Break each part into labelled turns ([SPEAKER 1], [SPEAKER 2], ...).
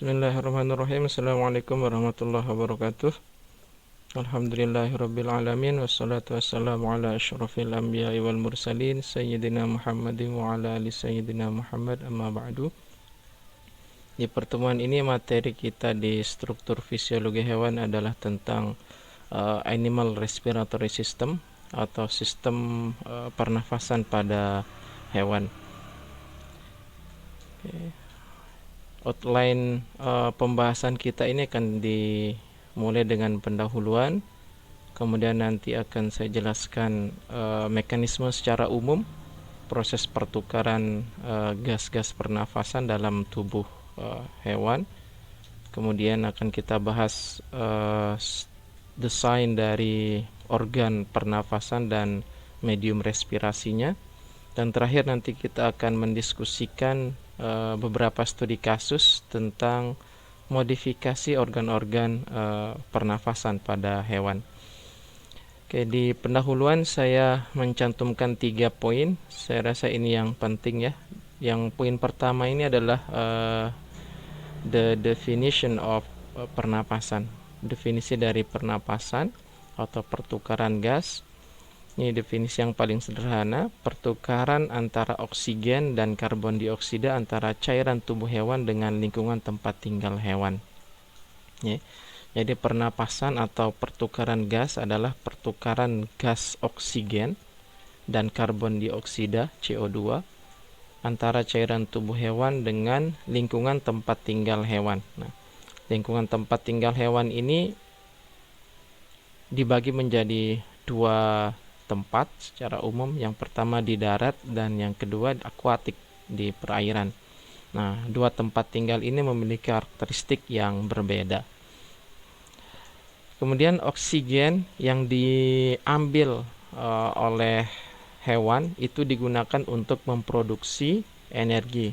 [SPEAKER 1] Bismillahirrahmanirrahim. Assalamualaikum warahmatullahi wabarakatuh. Alhamdulillahirabbil alamin wassalatu wassalamu ala asyrafil anbiya'i wal mursalin sayyidina Muhammadin wa ala ali sayyidina Muhammad, amma ba'du. Di pertemuan ini materi kita di struktur fisiologi hewan adalah tentang animal respiratory system atau sistem pernafasan pada hewan. Outline pembahasan kita ini akan dimulai dengan pendahuluan, kemudian nanti akan saya jelaskan mekanisme secara umum proses pertukaran gas-gas pernafasan dalam tubuh hewan. Kemudian akan kita bahas desain dari organ pernafasan dan medium respirasinya, dan terakhir nanti kita akan mendiskusikan beberapa studi kasus tentang modifikasi organ-organ pernafasan pada hewan. Oke, di pendahuluan saya mencantumkan 3 poin. Saya rasa ini yang penting ya. Yang poin pertama ini adalah the definition of pernapasan. Definisi dari pernapasan atau pertukaran gas. Ini definisi yang paling sederhana, pertukaran antara oksigen dan karbon dioksida antara cairan tubuh hewan dengan lingkungan tempat tinggal hewan. Ya. Jadi pernapasan atau pertukaran gas adalah pertukaran gas oksigen dan karbon dioksida CO2 antara cairan tubuh hewan dengan lingkungan tempat tinggal hewan. Nah, lingkungan tempat tinggal hewan ini dibagi menjadi 2 tempat secara umum. Yang pertama di darat dan yang kedua akuatik, di perairan. Nah, 2 tempat tinggal ini memiliki karakteristik yang berbeda. Kemudian oksigen yang diambil oleh hewan itu digunakan untuk memproduksi energi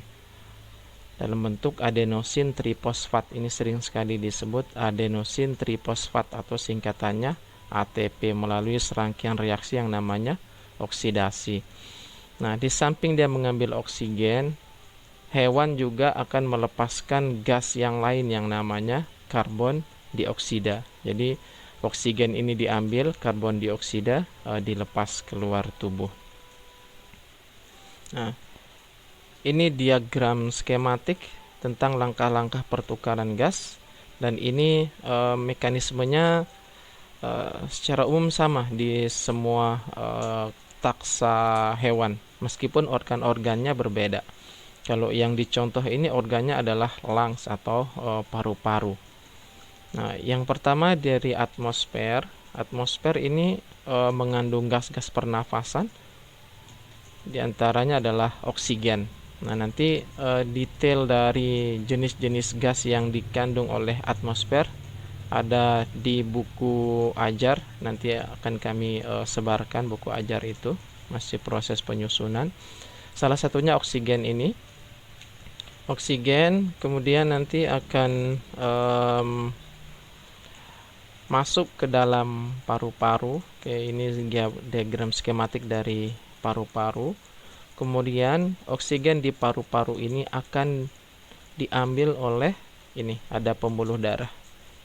[SPEAKER 1] dalam bentuk adenosin trifosfat. Ini sering sekali disebut adenosin trifosfat atau singkatannya ATP, melalui serangkaian reaksi yang namanya oksidasi. Nah, di samping dia mengambil oksigen, hewan juga akan melepaskan gas yang lain yang namanya karbon dioksida. Jadi oksigen ini diambil, karbon dioksida dilepas keluar tubuh. Nah, ini diagram skematik tentang langkah-langkah pertukaran gas, dan ini mekanismenya secara umum sama di semua taksa hewan, meskipun organ-organnya berbeda. Kalau yang dicontoh ini organnya adalah lungs atau paru-paru. Nah, yang pertama dari atmosfer. Atmosfer ini mengandung gas-gas pernafasan, di antaranya adalah oksigen. Nah, nanti detail dari jenis-jenis gas yang dikandung oleh atmosfer ada di buku ajar. Nanti akan kami sebarkan buku ajar itu, masih proses penyusunan. Salah satunya oksigen ini. Oksigen kemudian nanti akan masuk ke dalam paru-paru. Oke, ini diagram skematik dari paru-paru. Kemudian oksigen di paru-paru ini akan diambil oleh ini, ada pembuluh darah.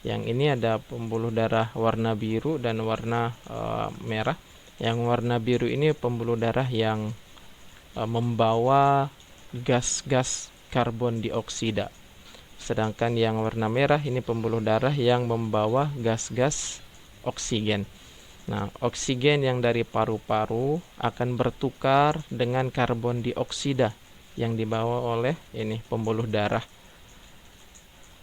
[SPEAKER 1] Yang ini ada pembuluh darah warna biru dan warna merah. Yang warna biru ini pembuluh darah yang membawa gas-gas karbon dioksida. Sedangkan yang warna merah ini pembuluh darah yang membawa gas-gas oksigen. Nah, oksigen yang dari paru-paru akan bertukar dengan karbon dioksida yang dibawa oleh ini pembuluh darah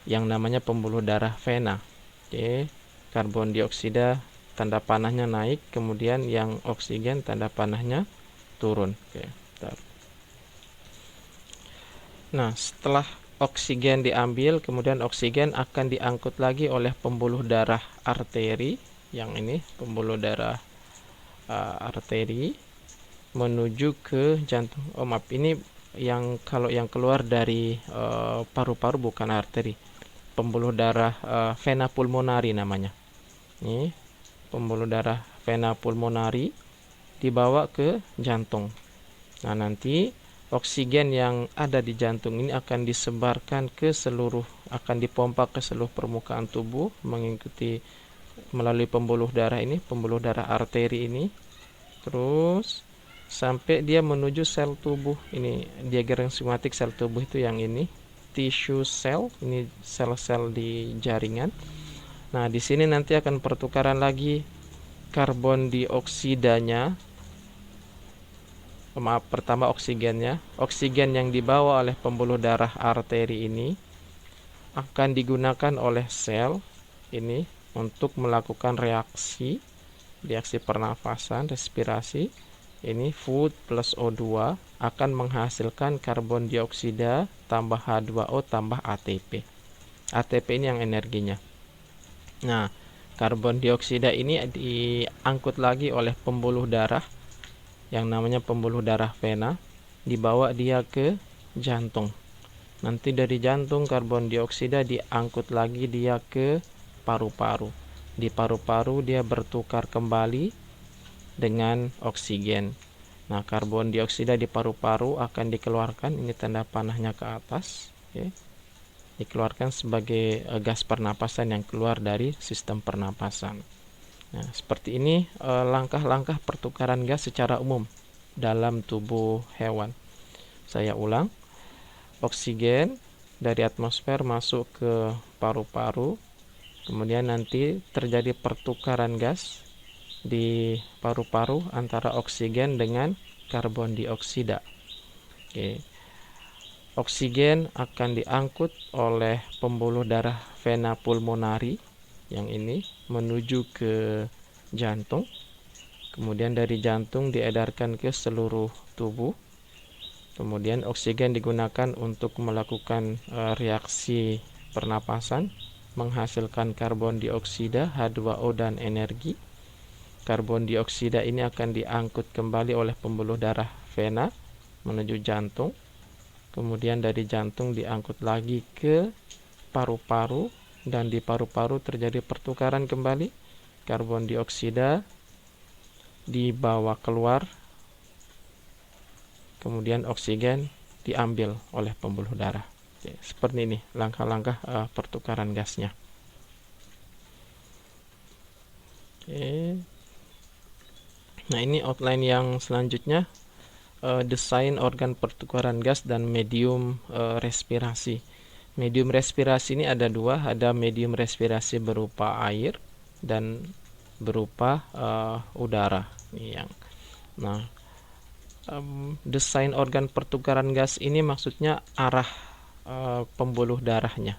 [SPEAKER 1] yang namanya pembuluh darah vena. Oke, karbon dioksida tanda panahnya naik, kemudian yang oksigen tanda panahnya turun. Oke, bentar. Nah, setelah oksigen diambil, kemudian oksigen akan diangkut lagi oleh pembuluh darah arteri. Yang ini pembuluh darah arteri menuju ke jantung. Oh maaf, ini yang kalau yang keluar dari paru-paru bukan arteri, pembuluh darah vena pulmonari namanya. Ini pembuluh darah vena pulmonari dibawa ke jantung. Nah, nanti oksigen yang ada di jantung ini akan disebarkan ke seluruh akan dipompa ke seluruh permukaan tubuh mengikuti melalui pembuluh darah ini, pembuluh darah arteri ini, terus sampai dia menuju sel tubuh. Ini diagram skematik sel tubuh itu yang ini, tissue cell, ini sel-sel di jaringan. Nah, di sini nanti akan pertukaran lagi karbon dioksidanya, maaf, pertama oksigennya. Oksigen yang dibawa oleh pembuluh darah arteri ini akan digunakan oleh sel ini untuk melakukan reaksi pernafasan, respirasi. Ini food plus O2 akan menghasilkan karbon dioksida tambah H2O tambah ATP. ATP ini yang energinya. Nah, karbon dioksida ini diangkut lagi oleh pembuluh darah yang namanya pembuluh darah vena, dibawa dia ke jantung. Nanti dari jantung karbon dioksida diangkut lagi dia ke paru-paru. Di paru-paru dia bertukar kembali dengan oksigen. Nah, karbon dioksida di paru-paru akan dikeluarkan, ini tanda panahnya ke atas, okay. Dikeluarkan sebagai gas pernapasan yang keluar dari sistem pernapasan. Nah, seperti ini langkah-langkah pertukaran gas secara umum dalam tubuh hewan. Saya ulang, oksigen dari atmosfer masuk ke paru-paru, kemudian nanti terjadi pertukaran gas di paru-paru antara oksigen dengan karbon dioksida. Oke. Oksigen akan diangkut oleh pembuluh darah vena pulmonari yang ini menuju ke jantung. Kemudian dari jantung diedarkan ke seluruh tubuh. Kemudian oksigen digunakan untuk melakukan reaksi pernapasan, menghasilkan karbon dioksida, H2O dan energi. Karbon dioksida ini akan diangkut kembali oleh pembuluh darah vena menuju jantung. Kemudian dari jantung diangkut lagi ke paru-paru, dan di paru-paru terjadi pertukaran kembali. Karbon dioksida dibawa keluar, kemudian oksigen diambil oleh pembuluh darah. Oke, seperti ini langkah-langkah pertukaran gasnya. Oke. Nah, ini outline yang selanjutnya, desain organ pertukaran gas dan medium respirasi. Medium respirasi ini ada dua, ada medium respirasi berupa air dan berupa udara. Nah, desain organ pertukaran gas ini maksudnya arah pembuluh darahnya,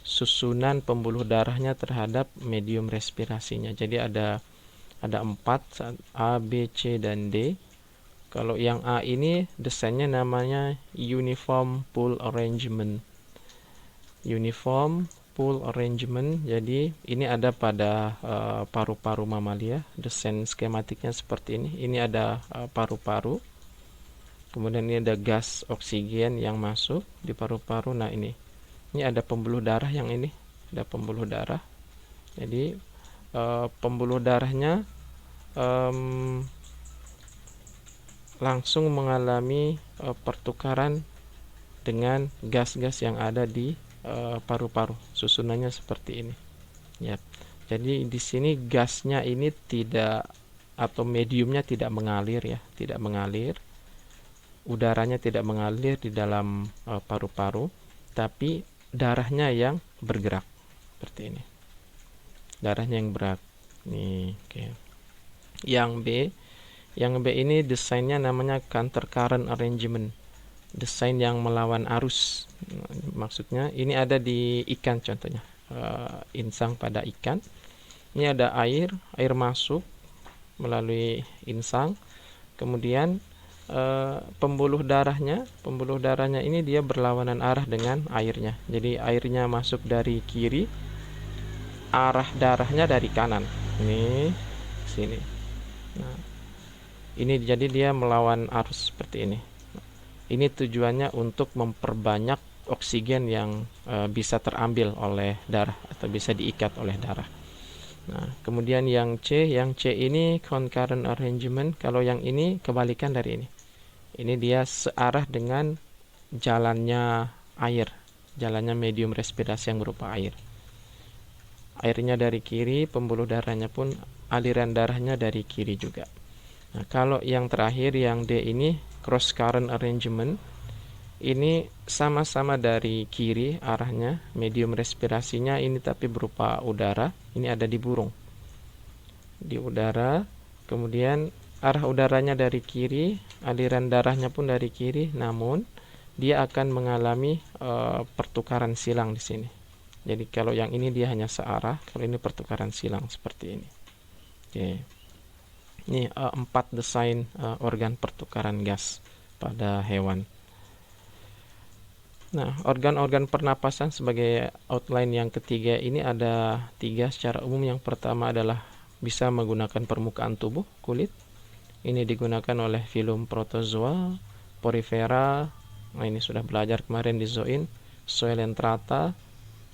[SPEAKER 1] susunan pembuluh darahnya terhadap medium respirasinya. Jadi ada 4, A, B, C, dan D. Kalau yang A ini desainnya namanya uniform pool arrangement. Uniform pool arrangement. Jadi ini ada pada paru-paru mamalia. Desain skematiknya seperti ini. Ini ada paru-paru. Kemudian ini ada gas oksigen yang masuk di paru-paru. Nah, ini ada pembuluh darah yang ini. Ada pembuluh darah. Jadi pembuluh darahnya langsung mengalami pertukaran dengan gas-gas yang ada di paru-paru. Susunannya seperti ini. Ya. Jadi di sini gasnya ini tidak, atau mediumnya tidak mengalir ya, tidak mengalir. Udaranya tidak mengalir di dalam paru-paru, tapi darahnya yang bergerak seperti ini. Darahnya yang bergerak. Nih, oke. Yang B ini desainnya namanya counter current arrangement, desain yang melawan arus. Maksudnya ini ada di ikan contohnya, insang pada ikan. Ini ada air masuk melalui insang, kemudian pembuluh darahnya ini dia berlawanan arah dengan airnya. Jadi airnya masuk dari kiri, arah darahnya dari kanan. Ini sini. Nah, ini jadi dia melawan arus seperti ini. Ini tujuannya untuk memperbanyak oksigen yang bisa terambil oleh darah atau bisa diikat oleh darah. Nah, kemudian yang C ini concurrent arrangement. Kalau yang ini kebalikan dari ini. Ini dia searah dengan jalannya air. jalannya medium respirasi yang berupa air. Airnya dari kiri, pembuluh darahnya pun aliran darahnya dari kiri juga. Nah, kalau yang terakhir yang D ini cross current arrangement, ini sama-sama dari kiri arahnya, medium respirasinya ini tapi berupa udara. Ini ada di burung, di udara. Kemudian arah udaranya dari kiri, aliran darahnya pun dari kiri, namun dia akan mengalami pertukaran silang di sini. Jadi kalau yang ini dia hanya searah, kalau ini pertukaran silang seperti ini. Oke. Ini 4 desain organ pertukaran gas pada hewan. Nah, organ-organ pernapasan sebagai outline yang ketiga ini ada 3 secara umum. Yang pertama adalah bisa menggunakan permukaan tubuh, kulit. Ini digunakan oleh filum protozoa, porifera. Nah, ini sudah belajar kemarin di zoin, Coelenterata,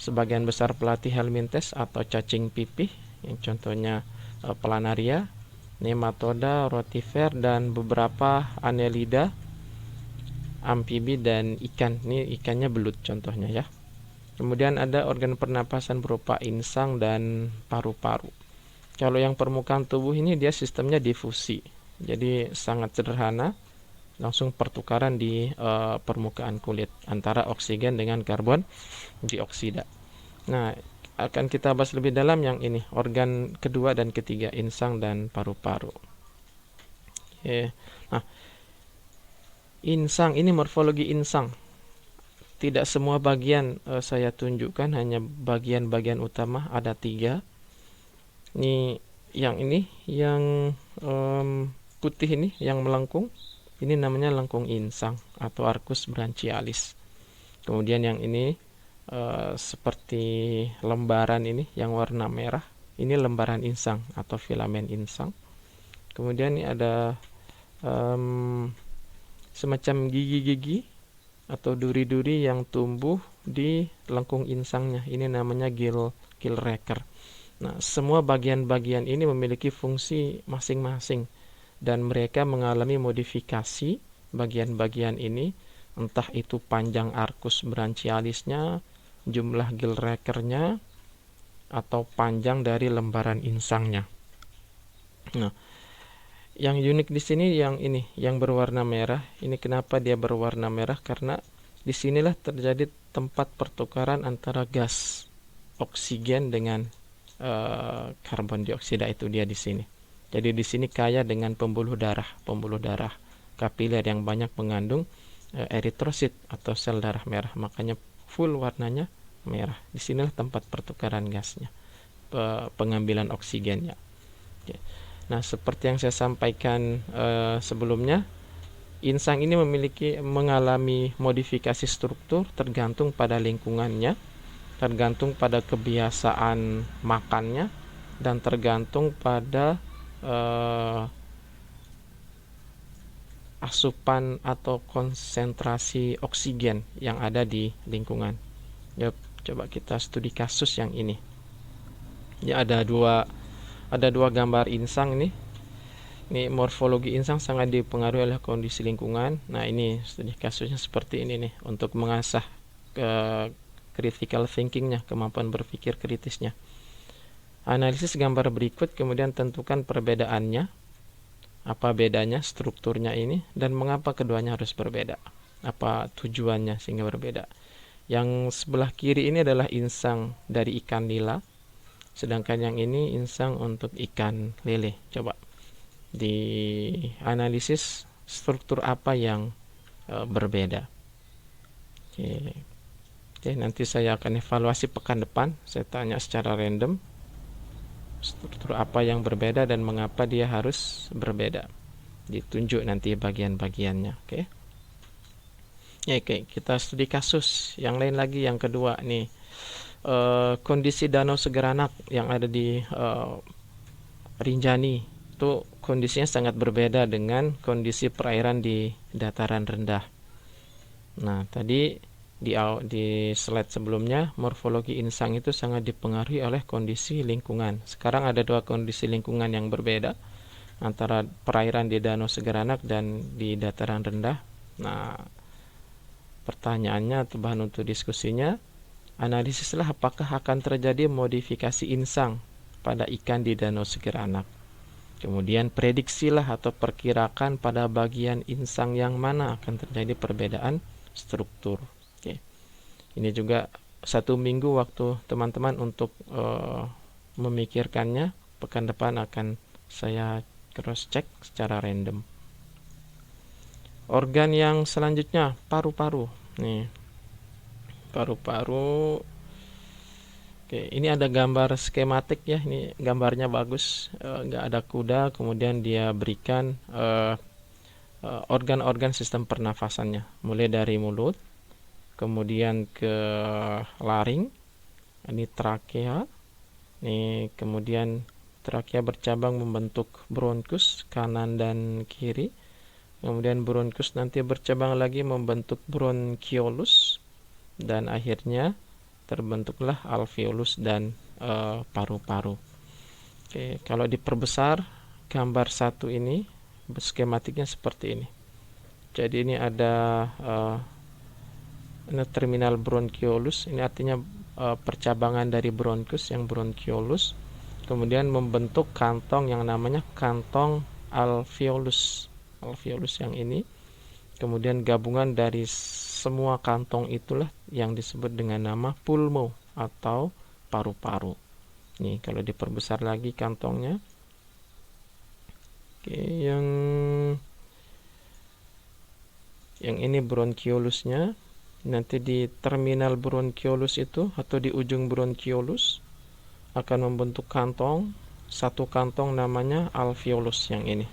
[SPEAKER 1] sebagian besar pelatih helminthes atau cacing pipih, yang contohnya planaria, nematoda, rotifer, dan beberapa annelida, amfibi dan ikan. Ini ikannya belut contohnya ya. Kemudian ada organ pernapasan berupa insang dan paru-paru. Kalau yang permukaan tubuh ini dia sistemnya difusi, jadi sangat sederhana, langsung pertukaran di permukaan kulit antara oksigen dengan karbon dioksida. Nah, akan kita bahas lebih dalam yang ini, organ kedua dan ketiga, insang dan paru-paru. Oke. Nah, insang ini morfologi insang. Tidak semua bagian saya tunjukkan, hanya bagian-bagian utama ada 3. Ini yang putih ini yang melengkung. Ini namanya lengkung insang atau Arcus branchialis. Kemudian yang ini seperti lembaran ini yang warna merah. Ini lembaran insang atau filamen insang. Kemudian ini ada semacam gigi-gigi atau duri-duri yang tumbuh di lengkung insangnya. Ini namanya Gillraker. Nah, semua bagian-bagian ini memiliki fungsi masing-masing dan mereka mengalami modifikasi bagian-bagian ini, entah itu panjang Arcus branchialisnya, jumlah Gillrakernya, atau panjang dari lembaran insangnya. Nah, yang unik di sini yang ini, yang berwarna merah. Ini kenapa dia berwarna merah? Karena disinilah terjadi tempat pertukaran antara gas oksigen dengan karbon dioksida, itu dia di sini. Jadi di sini kaya dengan pembuluh darah kapiler yang banyak mengandung eritrosit atau sel darah merah, makanya full warnanya merah. Di sinilah tempat pertukaran gasnya, pengambilan oksigennya. Oke. Nah, seperti yang saya sampaikan sebelumnya, insang ini mengalami modifikasi struktur tergantung pada lingkungannya, tergantung pada kebiasaan makannya, dan tergantung pada asupan atau konsentrasi oksigen yang ada di lingkungan. Yuk, coba kita studi kasus yang ini. Ya, ada dua gambar insang ini. Ini morfologi insang sangat dipengaruhi oleh kondisi lingkungan. Nah, ini studi kasusnya seperti ini nih, untuk mengasah critical thinkingnya, kemampuan berpikir kritisnya. Analisis gambar berikut, kemudian tentukan perbedaannya, apa bedanya strukturnya ini, dan mengapa keduanya harus berbeda, apa tujuannya sehingga berbeda. Yang sebelah kiri ini adalah insang dari ikan nila, sedangkan yang ini insang untuk ikan lele. Coba dianalisis struktur apa yang berbeda. Oke, nanti saya akan evaluasi pekan depan. Saya tanya secara random struktur apa yang berbeda dan mengapa dia harus berbeda. Ditunjuk nanti bagian-bagiannya. Oke. Oke, kita studi kasus yang lain lagi, yang kedua nih. Kondisi Danau Segeranak yang ada di Rinjani itu kondisinya sangat berbeda dengan kondisi perairan di dataran rendah. Nah, tadi di slide sebelumnya, morfologi insang itu sangat dipengaruhi oleh kondisi lingkungan. Sekarang ada 2 kondisi lingkungan yang berbeda antara perairan di Danau Segeranak dan di dataran rendah. Nah, pertanyaannya atau bahan untuk diskusinya, analisislah apakah akan terjadi modifikasi insang pada ikan di Danau Sekiranak. Kemudian prediksilah atau perkirakan pada bagian insang yang mana akan terjadi perbedaan struktur. Oke. Ini juga 1 minggu waktu teman-teman untuk memikirkannya. Pekan depan akan saya cross check secara random. Organ yang selanjutnya paru-paru. Nih, paru-paru. Oke, ini ada gambar skematik ya. Ini gambarnya bagus. Nggak ada kuda, kemudian dia berikan organ-organ sistem pernafasannya, mulai dari mulut, kemudian ke laring. Ini trakea. Ini kemudian trakea bercabang membentuk bronkus kanan dan kiri. Kemudian bronkus nanti bercabang lagi membentuk bronchiolus, dan akhirnya terbentuklah alveolus dan paru-paru. Oke, kalau diperbesar gambar 1 ini skematiknya seperti ini. Jadi ini ada terminal bronchiolus, ini artinya percabangan dari bronkus yang bronchiolus, kemudian membentuk kantong yang namanya kantong alveolus. Alveolus yang ini, kemudian gabungan dari semua kantong itulah yang disebut dengan nama pulmo atau paru-paru. Nih kalau diperbesar lagi kantongnya. Oke, yang ini bronchiolusnya. Nanti di terminal bronchiolus itu atau di ujung bronchiolus akan membentuk kantong, satu kantong namanya alveolus yang ini.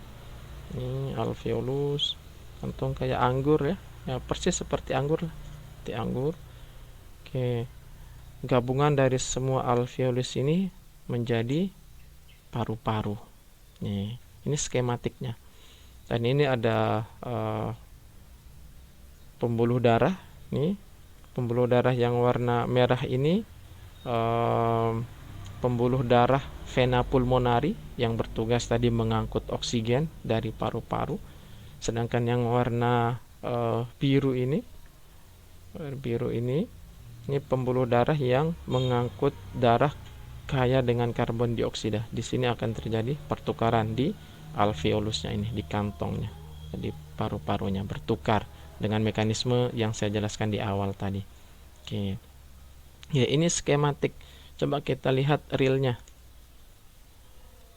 [SPEAKER 1] Ini alveolus, kantong kayak anggur ya, persis seperti anggur lah, seperti anggur. Oke, gabungan dari semua alveolus ini menjadi paru-paru. Ini skematiknya. Dan ini ada pembuluh darah. Nih, pembuluh darah yang warna merah ini pembuluh darah vena pulmonari yang bertugas tadi mengangkut oksigen dari paru-paru. Sedangkan yang warna biru ini ini pembuluh darah yang mengangkut darah kaya dengan karbon dioksida. Di sini akan terjadi pertukaran di alveolusnya ini, di kantongnya. Jadi paru-parunya bertukar dengan mekanisme yang saya jelaskan di awal tadi. Oke. Ya, ini skematik. Coba kita lihat realnya.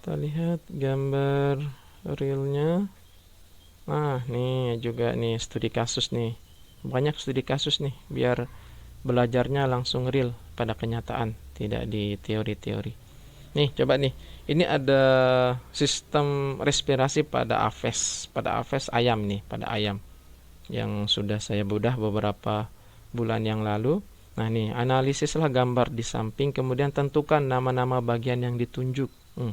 [SPEAKER 1] Kita lihat gambar realnya. Nah, nih juga nih studi kasus nih. Banyak studi kasus nih biar belajarnya langsung real pada kenyataan, tidak di teori-teori. Nih, coba nih. Ini ada sistem respirasi pada aves ayam nih, pada ayam yang sudah saya bedah beberapa bulan yang lalu. Nah, nih analisislah gambar di samping, kemudian tentukan nama-nama bagian yang ditunjuk. 1,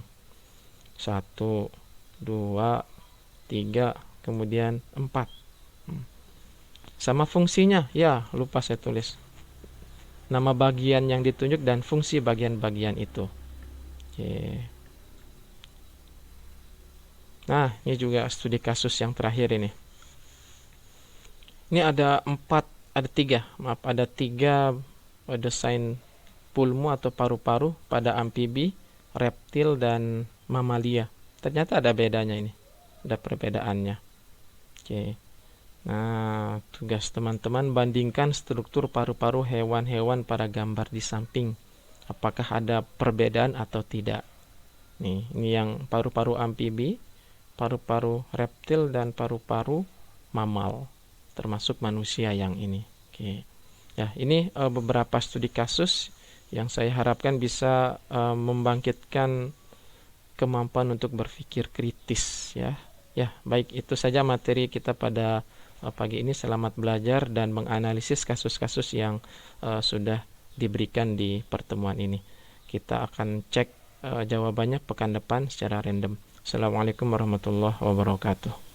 [SPEAKER 1] 2, 3, kemudian 4. Sama fungsinya, ya lupa saya tulis. Nama bagian yang ditunjuk dan fungsi bagian-bagian itu. Oke. Nah, ini juga studi kasus yang terakhir ini. Ini ada 3 desain pulmo atau paru-paru pada amfibi, reptil, dan mamalia. Ternyata ada bedanya ini, ada perbedaannya. Oke. Nah, tugas teman-teman bandingkan struktur paru-paru hewan-hewan pada gambar di samping. Apakah ada perbedaan atau tidak? Nih, ini yang paru-paru amfibi, paru-paru reptil, dan paru-paru mamal, termasuk manusia yang ini. Oke. Ya, ini beberapa studi kasus yang saya harapkan bisa membangkitkan kemampuan untuk berpikir kritis ya. Ya, baik, itu saja materi kita pada pagi ini. Selamat belajar dan menganalisis kasus-kasus yang sudah diberikan di pertemuan ini. Kita akan cek jawabannya pekan depan secara random. Assalamualaikum warahmatullahi wabarakatuh.